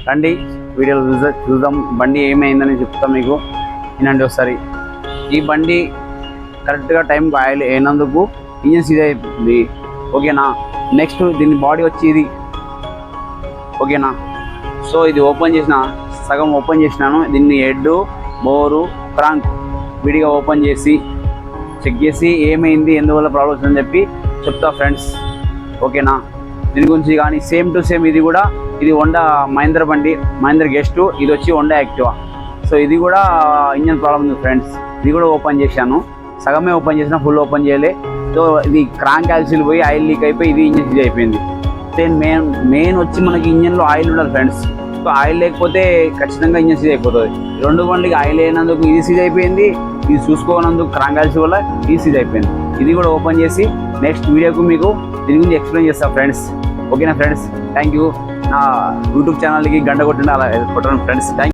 రండి వీడియోలో చూద్దాం బండి ఏమైందని చెప్తాం మీకు. వినండి ఒకసారి. ఈ బండి కరెక్ట్గా టైంకి ఆయిల్ అయినందుకు ఇంజన్ సీజ్ అయిపోయింది. ఓకేనా. నెక్స్ట్ దీని బాడీ వచ్చి ఇది. ఓకేనా. సో ఇది ఓపెన్ చేసిన, సగం ఓపెన్ చేసినాను. దీన్ని హెడ్, బోరు, క్రాంక్ విడిగా ఓపెన్ చేసి చెక్ చేసి ఏమైంది, ఎందువల్ల ప్రాబ్లమ్స్ అని చెప్పి చెప్తా ఫ్రెండ్స్. ఓకేనా. దీని గురించి కానీ సేమ్ టు సేమ్ ఇది కూడా, ఇది హోండా మహేంద్ర బండి, మహేంద్ర గెస్ట్. ఇది వచ్చి హోండా యాక్టివా. సో ఇది కూడా ఇంజన్ ప్రాబ్లమ్ ఉంది ఫ్రెండ్స్. ఇది కూడా ఓపెన్ చేశాను, సగమే ఓపెన్ చేసిన, ఫుల్ ఓపెన్ చేయలే. సో ఇది క్రాంక్ క్యాల్సిల్ పోయి ఆయిల్ లీక్ అయిపోయి ఇది ఇంజన్ సీజ్ అయిపోయింది. మెయిన్ వచ్చి మనకి ఇంజన్లో ఆయిల్ ఉండాలి ఫ్రెండ్స్. సో ఆయిల్ లేకపోతే ఖచ్చితంగా ఇంజన్ సీజ్ అయిపోతుంది. రెండు బండ్లకి ఆయిల్ అయినందుకు ఇది సీజ్ అయిపోయింది, ఇది చూసుకోనందుకు క్రాంక్ క్యాల్సిల్ వల్ల ఇది సీజ్ అయిపోయింది. ఇది కూడా ఓపెన్ చేసి నెక్స్ట్ వీడియోకు మీకు దీని గురించి ఎక్స్ప్లెయిన్ చేస్తాను ఫ్రెండ్స్. ఓకేనా ఫ్రెండ్స్. Thank you. నా యూట్యూబ్ ఛానల్కి గంట కొట్టండి, అలా కొట్టండి ఫ్రెండ్స్. థ్యాంక్